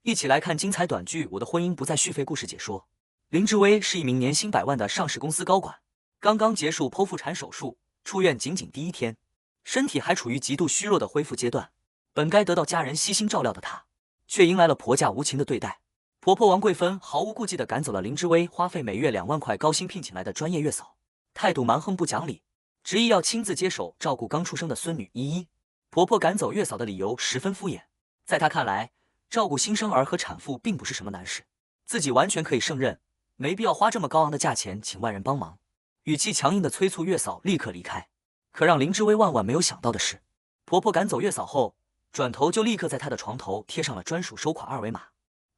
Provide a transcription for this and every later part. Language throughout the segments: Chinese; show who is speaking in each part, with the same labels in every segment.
Speaker 1: 一起来看精彩短剧《我的婚姻不再续费》故事解说。林志威是一名年薪100万的上市公司高管，刚刚结束剖腹产手术，出院仅第一天，身体还处于极度虚弱的恢复阶段。本该得到家人悉心照料的她，却迎来了婆家无情的对待。婆婆王桂芬毫无顾忌地赶走了林志威花费每月2万块高薪聘请来的专业月嫂，态度蛮横不讲理，执意要亲自接手照顾刚出生的孙女依依。婆婆赶走月嫂的理由十分敷衍，在她看来，照顾新生儿和产妇并不是什么难事，自己完全可以胜任，没必要花这么高昂的价钱请外人帮忙。语气强硬地催促月嫂立刻离开。可让林志威万万没有想到的是，婆婆赶走月嫂后，转头就立刻在她的床头贴上了专属收款二维码，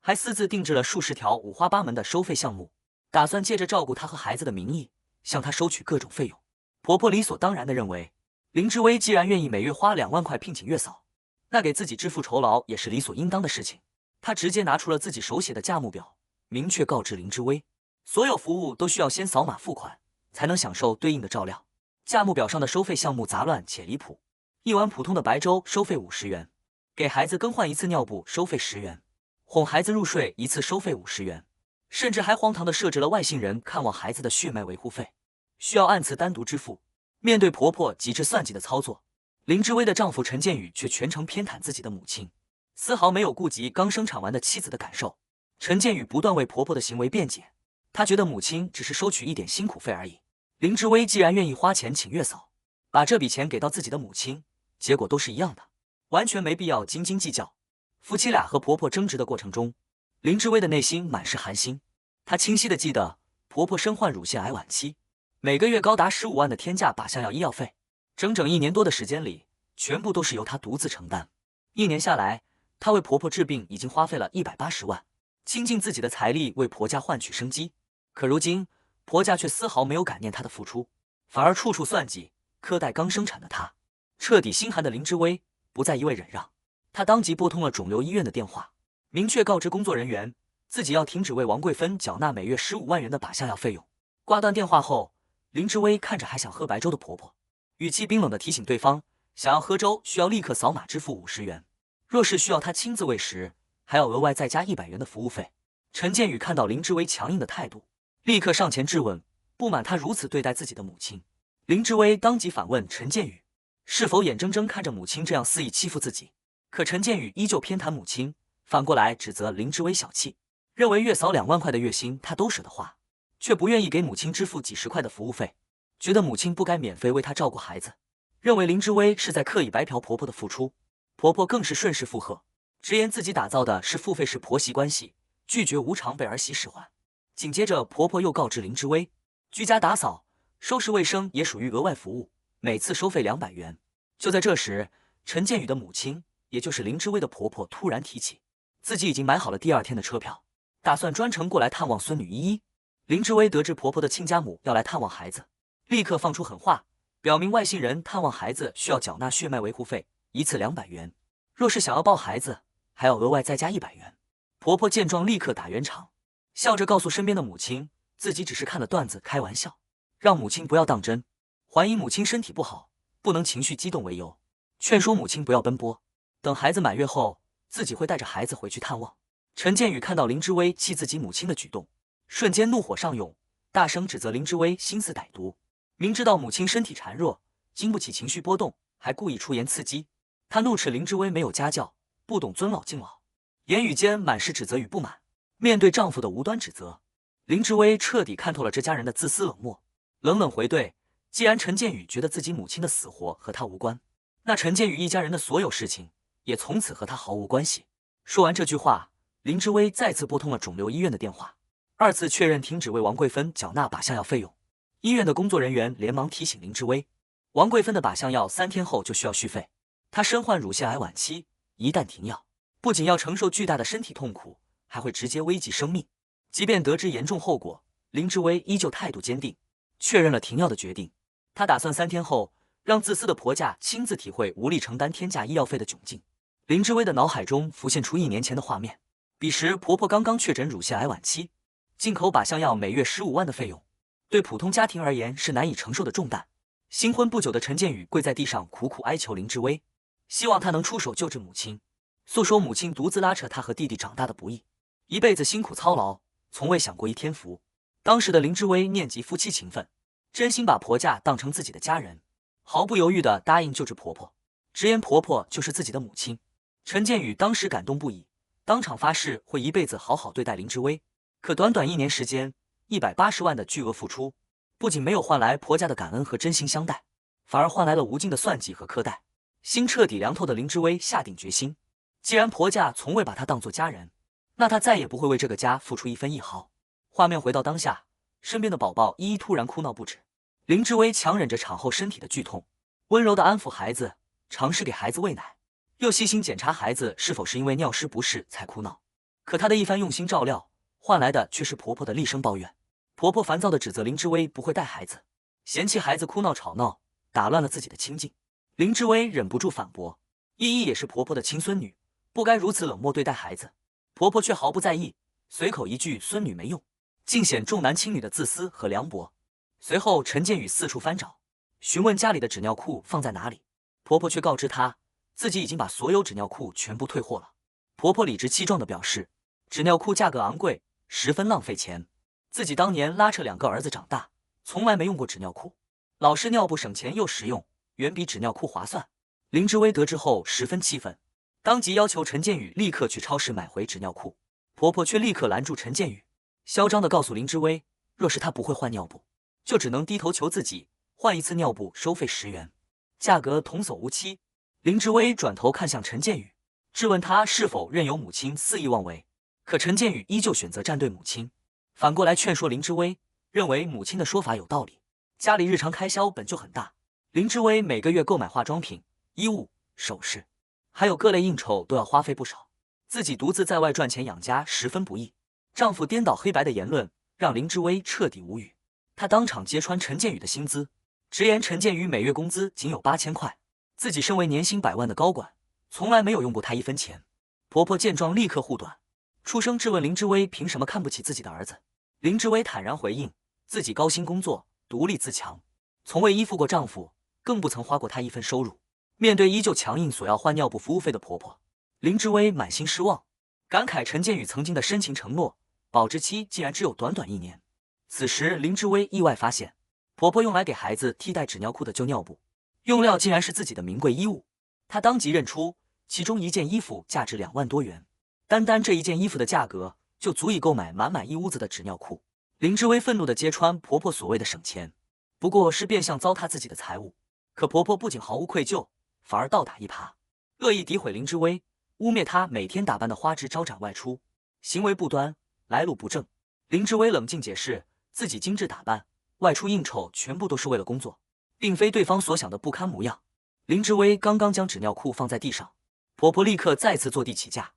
Speaker 1: 还私自定制了数十条五花八门的收费项目，打算借着照顾她和孩子的名义向她收取各种费用。婆婆理所当然地认为，林志威既然愿意每月花2万块聘请月嫂，那给自己支付酬劳也是理所应当的事情。她直接拿出了自己手写的价目表，明确告知林志威，所有服务都需要先扫码付款，才能享受对应的照料。价目表上的收费项目杂乱且离谱，一碗普通的白粥收费50元，给孩子更换一次尿布收费10元，哄孩子入睡一次收费50元，甚至还荒唐地设置了外姓人看望孩子的血脉维护费，需要按次单独支付。面对婆婆极致算计的操作，林志威的丈夫陈建宇却全程偏袒自己的母亲，丝毫没有顾及刚生产完的妻子的感受。陈建宇不断为婆婆的行为辩解，他觉得母亲只是收取一点辛苦费而已。林志威既然愿意花钱请月嫂，把这笔钱给到自己的母亲，结果都是一样的，完全没必要斤斤计较。夫妻俩和婆婆争执的过程中，林志威的内心满是寒心。他清晰地记得，婆婆身患乳腺癌晚期，每个月高达15万的天价靶向药医药费，整整1年多的时间里，全部都是由她独自承担。1年下来，她为婆婆治病已经花费了180万，倾尽自己的财力为婆家换取生机。可如今，婆家却丝毫没有感念她的付出，反而处处算计，苛待刚生产的她。彻底心寒的林志威不再一味忍让，他当即拨通了肿瘤医院的电话，明确告知工作人员自己要停止为王桂芬缴纳每月15万元的靶向药费用。挂断电话后，林志威看着还想喝白粥的婆婆，语气冰冷地提醒对方，想要喝粥需要立刻扫码支付50元，若是需要他亲自喂食，还要额外再加100元的服务费。陈建宇看到林志威强硬的态度，立刻上前质问，不满他如此对待自己的母亲。林志威当即反问陈建宇，是否眼睁睁看着母亲这样肆意欺负自己？可陈建宇依旧偏袒母亲，反过来指责林志威小气，认为月嫂2万块的月薪他都舍得花，却不愿意给母亲支付几十块的服务费，觉得母亲不该免费为他照顾孩子，认为林志威是在刻意白嫖婆婆的付出。婆婆更是顺势附和，直言自己打造的是付费式婆媳关系，拒绝无偿被儿媳使唤。紧接着，婆婆又告知林志威，居家打扫、收拾卫生也属于额外服务，每次收费200元。就在这时，陈建宇的母亲，也就是林志威的婆婆突然提起，自己已经买好了第2天的车票，打算专程过来探望孙女依依。林志威得知婆婆的亲家母要来探望孩子，立刻放出狠话，表明外姓人探望孩子需要缴纳血脉维护费，一次200元，若是想要抱孩子，还要额外再加100元。婆婆见状立刻打圆场，笑着告诉身边的母亲，自己只是看了段子开玩笑，让母亲不要当真，还以母亲身体不好，不能情绪激动为由，劝说母亲不要奔波，等孩子满月后，自己会带着孩子回去探望。陈建宇看到林志威气自己母亲的举动，瞬间怒火上涌，大声指责林志威心思歹毒，明知道母亲身体孱弱，经不起情绪波动，还故意出言刺激。他怒斥林志威没有家教，不懂尊老敬老，言语间满是指责与不满。面对丈夫的无端指责，林志威彻底看透了这家人的自私冷漠，冷冷回怼，既然陈建宇觉得自己母亲的死活和他无关，那陈建宇一家人的所有事情也从此和他毫无关系。说完这句话，林志威再次拨通了肿瘤医院的电话，2次确认停止为王桂芬缴纳靶向药费用。医院的工作人员连忙提醒林志威，王桂芬的靶向药3天后就需要续费，她身患乳腺癌晚期，一旦停药，不仅要承受巨大的身体痛苦，还会直接危及生命。即便得知严重后果，林志威依旧态度坚定，确认了停药的决定。他打算3天后让自私的婆家亲自体会无力承担天价医药费的窘境。林志威的脑海中浮现出1年前的画面，彼时婆婆刚刚确诊乳腺癌晚期，进口靶向药每月15万的费用，对普通家庭而言是难以承受的重担。新婚不久的陈建宇跪在地上苦苦哀求林志威，希望他能出手救治母亲。诉说母亲独自拉扯她和弟弟长大的不易，一辈子辛苦操劳，从未享过一天福。当时的林之薇念及夫妻情分，真心把婆家当成自己的家人，毫不犹豫地答应救治婆婆，直言婆婆就是自己的母亲。陈建宇当时感动不已，当场发誓会一辈子好好对待林之薇。可短短1年时间，180万的巨额付出，不仅没有换来婆家的感恩和真心相待，反而换来了无尽的算计和苛待。心彻底凉透的林之薇下定决心，既然婆家从未把她当作家人，那她再也不会为这个家付出一分一毫。画面回到当下，身边的宝宝依依突然哭闹不止，林之薇强忍着产后身体的剧痛，温柔地安抚孩子，尝试给孩子喂奶，又细心检查孩子是否是因为尿失不适才哭闹。可她的一番用心照料，换来的却是婆婆的厉声抱怨。婆婆烦躁地指责林之薇不会带孩子，嫌弃孩子哭闹吵闹，打乱了自己的清静。林之薇忍不住反驳：依依也是婆婆的亲孙女，不该如此冷漠对待孩子。婆婆却毫不在意，随口一句孙女没用，尽显重男轻女的自私和凉薄。随后陈建宇四处翻找，询问家里的纸尿裤放在哪里，婆婆却告知她自己已经把所有纸尿裤全部退货了。婆婆理直气壮地表示，纸尿裤价格昂贵，十分浪费钱，自己当年拉扯2个儿子长大，从来没用过纸尿裤，老式尿布省钱又实用，远比纸尿裤划算。林之薇得知后十分气愤，当即要求陈建宇立刻去超市买回纸尿裤。婆婆却立刻拦住陈建宇，嚣张地告诉林之薇，若是她不会换尿布，就只能低头求自己，换一次尿布收费10元，价格童叟无欺。林之薇转头看向陈建宇，质问他是否任由母亲肆意妄为。可陈建宇依旧选择站队母亲，反过来劝说林之薇，认为母亲的说法有道理。家里日常开销本就很大，林之薇每个月购买化妆品、衣物、首饰，还有各类应酬都要花费不少，自己独自在外赚钱养家十分不易。丈夫颠倒黑白的言论让林之薇彻底无语，她当场揭穿陈建宇的薪资，直言陈建宇每月工资仅有8000块，自己身为年薪100万的高管，从来没有用过他1分钱。婆婆见状立刻护短，出声质问林之薇凭什么看不起自己的儿子。林之薇坦然回应，自己高薪工作，独立自强，从未依附过丈夫，更不曾花过他一分收入。面对依旧强硬索要换尿布服务费的婆婆，林之薇满心失望，感慨陈建宇曾经的深情承诺，保质期竟然只有短短1年。此时林之薇意外发现，婆婆用来给孩子替代纸尿裤的旧尿布，用料竟然是自己的名贵衣物。她当即认出，其中一件衣服价值2万多元，单单这一件衣服的价格就足以购买满一屋子的纸尿裤。林之薇愤怒地揭穿婆婆所谓的省钱，不过是变相糟蹋自己的财物。可婆婆不仅毫无愧疚，反而倒打一耙，恶意诋毁林之薇，污蔑她每天打扮的花枝招展外出，行为不端，来路不正。林之薇冷静解释，自己精致打扮，外出应酬全部都是为了工作，并非对方所想的不堪模样。林之薇刚刚将纸尿裤放在地上，婆婆立刻再次坐地起价，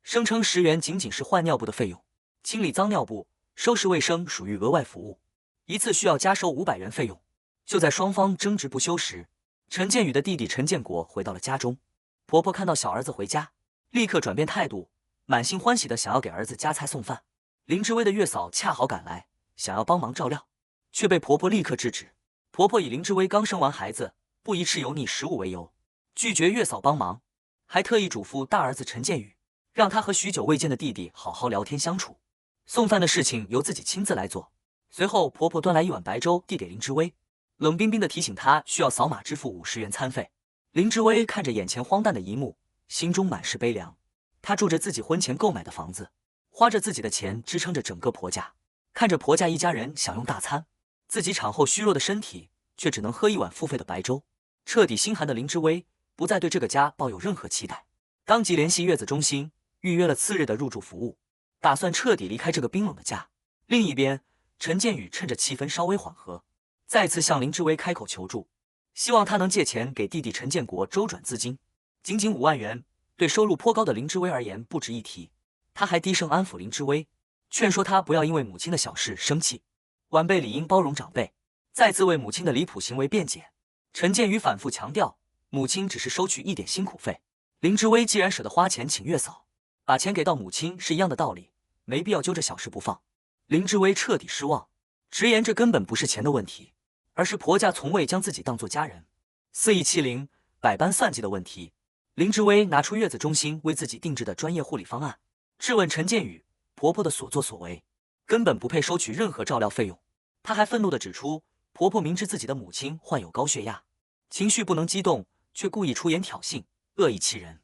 Speaker 1: 声称10元仅仅是换尿布的费用，清理脏尿布、收拾卫生属于额外服务，一次需要加收500元费用。就在双方争执不休时，陈建宇的弟弟陈建国回到了家中。婆婆看到小儿子回家，立刻转变态度，满心欢喜的想要给儿子夹菜送饭。林之薇的月嫂恰好赶来，想要帮忙照料，却被婆婆立刻制止。婆婆以林之薇刚生完孩子，不宜吃油腻食物为由，拒绝月嫂帮忙，还特意嘱咐大儿子陈建宇，让他和许久未见的弟弟好好聊天相处，送饭的事情由自己亲自来做。随后婆婆端来一碗白粥递给林之薇，冷冰冰地提醒她需要扫码支付50元餐费。林之薇看着眼前荒诞的一幕，心中满是悲凉。她住着自己婚前购买的房子，花着自己的钱支撑着整个婆家，看着婆家一家人享用大餐，自己产后虚弱的身体却只能喝一碗付费的白粥。彻底心寒的林之薇不再对这个家抱有任何期待，当即联系月子中心预约了次日的入住服务，打算彻底离开这个冰冷的家。另一边，陈建宇趁着气氛稍微缓和，再次向林之薇开口求助，希望他能借钱给弟弟陈建国周转资金。仅仅5万元，对收入颇高的林之薇而言不值一提。他还低声安抚林之薇，劝说她不要因为母亲的小事生气，晚辈理应包容长辈，再次为母亲的离谱行为辩解。陈建宇反复强调，母亲只是收取一点辛苦费，林之薇既然舍得花钱请月嫂，把钱给到母亲是一样的道理，没必要揪着小事不放。林之薇彻底失望，直言这根本不是钱的问题，而是婆家从未将自己当作家人，肆意欺凌、百般算计的问题。林志威拿出月子中心为自己定制的专业护理方案，质问陈建宇婆婆的所作所为根本不配收取任何照料费用。她还愤怒地指出，婆婆明知自己的母亲患有高血压，情绪不能激动，却故意出言挑衅，恶意欺人，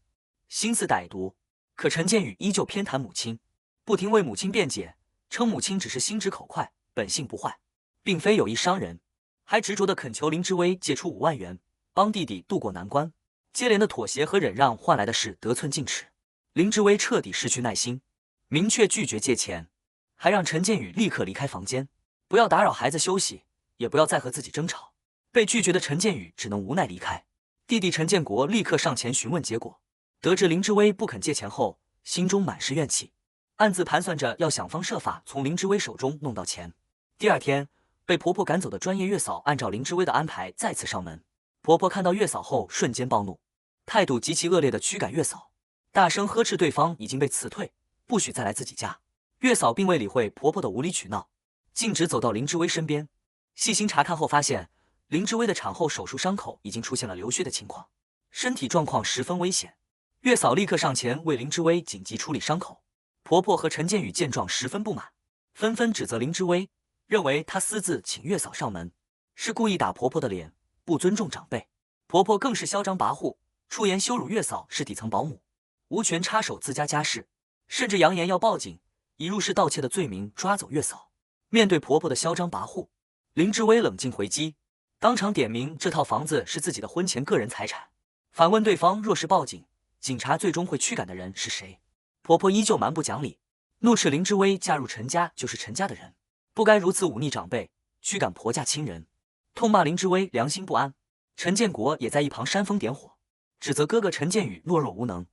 Speaker 1: 心思歹毒。可陈建宇依旧偏袒母亲，不停为母亲辩解，称母亲只是心直口快，本性不坏，并非有意伤人，还执着地恳求林志威借出5万元，帮弟弟渡过难关。接连的妥协和忍让换来的是得寸进尺。林志威彻底失去耐心，明确拒绝借钱，还让陈建宇立刻离开房间，不要打扰孩子休息，也不要再和自己争吵。被拒绝的陈建宇只能无奈离开。弟弟陈建国立刻上前询问结果，得知林志威不肯借钱后，心中满是怨气，暗自盘算着要想方设法从林志威手中弄到钱。第二天，被婆婆赶走的专业月嫂按照林志威的安排再次上门。婆婆看到月嫂后瞬间暴怒，态度极其恶劣地驱赶月嫂，大声呵斥对方已经被辞退，不许再来自己家。月嫂并未理会婆婆的无理取闹，径直走到林志威身边，细心查看后发现林志威的产后手术伤口已经出现了流血的情况，身体状况十分危险。月嫂立刻上前为林志威紧急处理伤口。婆婆和陈建宇见状十分不满，纷纷指责林志威，认为他私自请月嫂上门，是故意打婆婆的脸，不尊重长辈。婆婆更是嚣张跋扈，出言羞辱月嫂是底层保姆，无权插手自家家事，甚至扬言要报警，以入室盗窃的罪名抓走月嫂。面对婆婆的嚣张跋扈，林志威冷静回击，当场点明这套房子是自己的婚前个人财产，反问对方若是报警，警察最终会驱赶的人是谁？婆婆依旧蛮不讲理，怒斥林志威嫁入陈家就是陈家的人，不该如此忤逆长辈，驱赶婆家亲人，痛骂林志威良心不安。陈建国也在一旁煽风点火，指责哥哥陈建宇懦弱无能，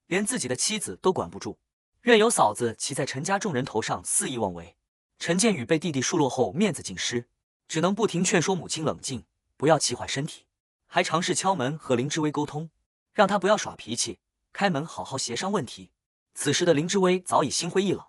Speaker 1: 连自己的妻子都管不住，任由嫂子骑在陈家众人头上肆意妄为。陈建宇被弟弟数落后面子尽失，只能不停劝说母亲冷静，不要气坏身体，还尝试敲门和林志威沟通，让他不要耍脾气，开门好好协商问题。此时的林志威早已心灰意冷，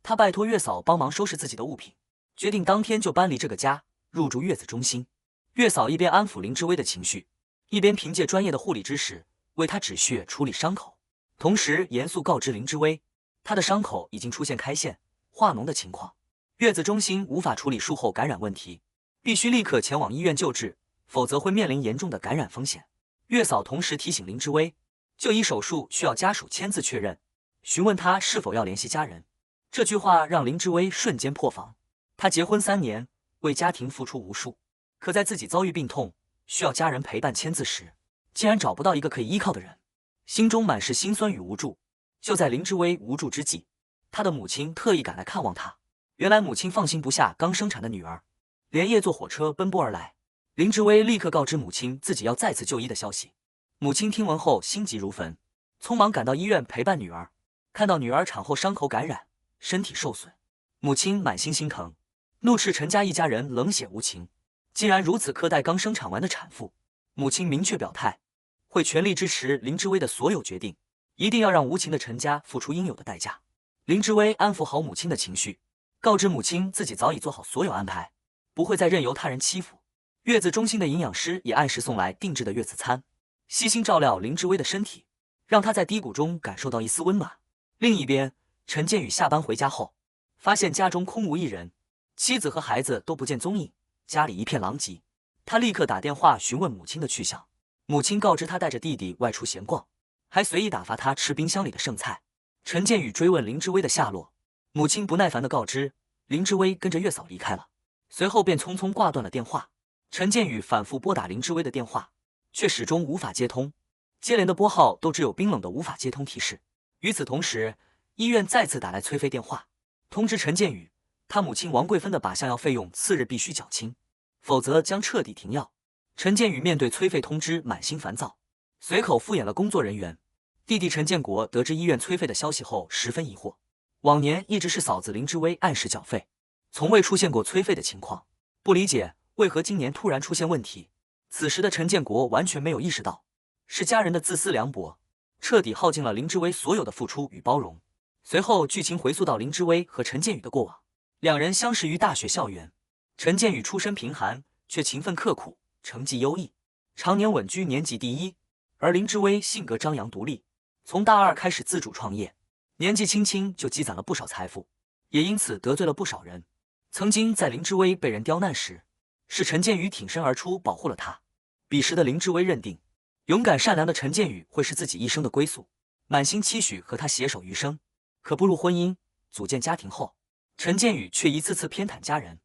Speaker 1: 他拜托月嫂帮忙收拾自己的物品，决定当天就搬离这个家，入住月子中心。月嫂一边安抚林志威的情绪，一边凭借专业的护理知识为他止血处理伤口，同时严肃告知林志威，他的伤口已经出现开线、化脓的情况，月子中心无法处理术后感染问题，必须立刻前往医院救治，否则会面临严重的感染风险。月嫂同时提醒林志威，就医手术需要家属签字确认，询问他是否要联系家人。这句话让林志威瞬间破防，他结婚3年，为家庭付出无数，可在自己遭遇病痛，需要家人陪伴签字时，竟然找不到一个可以依靠的人，心中满是心酸与无助。就在林志威无助之际，他的母亲特意赶来看望他。原来母亲放心不下刚生产的女儿，连夜坐火车奔波而来。林志威立刻告知母亲自己要再次就医的消息。母亲听闻后心急如焚，匆忙赶到医院陪伴女儿。看到女儿产后伤口感染，身体受损，母亲满心心疼，怒斥陈家一家人冷血无情，竟然如此苛待刚生产完的产妇。母亲明确表态，会全力支持林志威的所有决定，一定要让无情的陈家付出应有的代价。林志威安抚好母亲的情绪，告知母亲自己早已做好所有安排，不会再任由他人欺负。月子中心的营养师也按时送来定制的月子餐，悉心照料林志威的身体，让他在低谷中感受到一丝温暖。另一边，陈建宇下班回家后，发现家中空无一人，妻子和孩子都不见踪影，家里一片狼藉。他立刻打电话询问母亲的去向，母亲告知他带着弟弟外出闲逛，还随意打发他吃冰箱里的剩菜。陈建宇追问林志威的下落，母亲不耐烦地告知林志威跟着月嫂离开了，随后便匆匆挂断了电话。陈建宇反复拨打林志威的电话，却始终无法接通，接连的拨号都只有冰冷的无法接通提示。与此同时，医院再次打来催费电话，通知陈建宇，他母亲王桂芬的靶向药费用次日必须缴清，否则将彻底停药。陈建宇面对催费通知满心烦躁，随口敷衍了工作人员。弟弟陈建国得知医院催费的消息后十分疑惑，往年一直是嫂子林志威按时缴费，从未出现过催费的情况，不理解为何今年突然出现问题。此时的陈建国完全没有意识到，是家人的自私凉薄彻底耗尽了林志威所有的付出与包容。随后剧情回溯到林志威和陈建宇的过往，两人相识于大学校园。陈建宇出身贫寒，却勤奋刻苦，成绩优异，常年稳居年级第一。而林之威性格张扬独立，从大二开始自主创业，年纪轻轻就积攒了不少财富，也因此得罪了不少人。曾经在林之威被人刁难时，是陈建宇挺身而出保护了他。彼时的林之威认定，勇敢善良的陈建宇会是自己一生的归宿，满心期许和他携手余生。可步入婚姻，组建家庭后，陈建宇却一次次偏袒家人，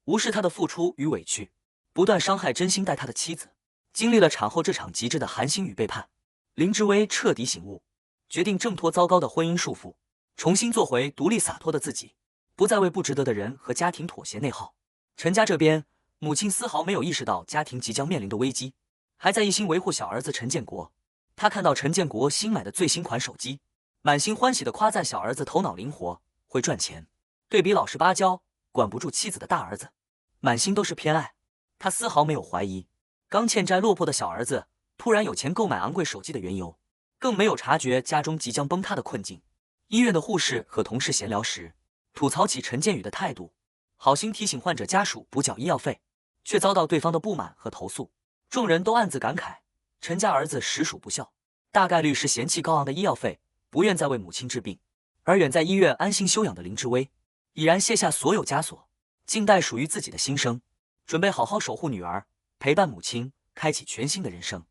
Speaker 1: 无视他的付出与委屈，不断伤害真心待他的妻子。经历了产后这场极致的寒心与背叛，林之威彻底醒悟，决定挣脱糟糕的婚姻束缚，重新做回独立洒脱的自己，不再为不值得的人和家庭妥协内耗。陈家这边，母亲丝毫没有意识到家庭即将面临的危机，还在一心维护小儿子陈建国。他看到陈建国新买的最新款手机，满心欢喜地夸赞小儿子头脑灵活，会赚钱。对比老实巴交、管不住妻子的大儿子，满心都是偏爱。他丝毫没有怀疑刚欠债落魄的小儿子突然有钱购买昂贵手机的缘由，更没有察觉家中即将崩塌的困境。医院的护士和同事闲聊时，吐槽起陈建宇的态度，好心提醒患者家属补缴医药费，却遭到对方的不满和投诉。众人都暗自感慨，陈家儿子实属不孝，大概率是嫌弃高昂的医药费，不愿再为母亲治病。而远在医院安心休养的林之威，已然卸下所有枷锁，静待属于自己的新生，准备好好守护女儿，陪伴母亲，开启全新的人生。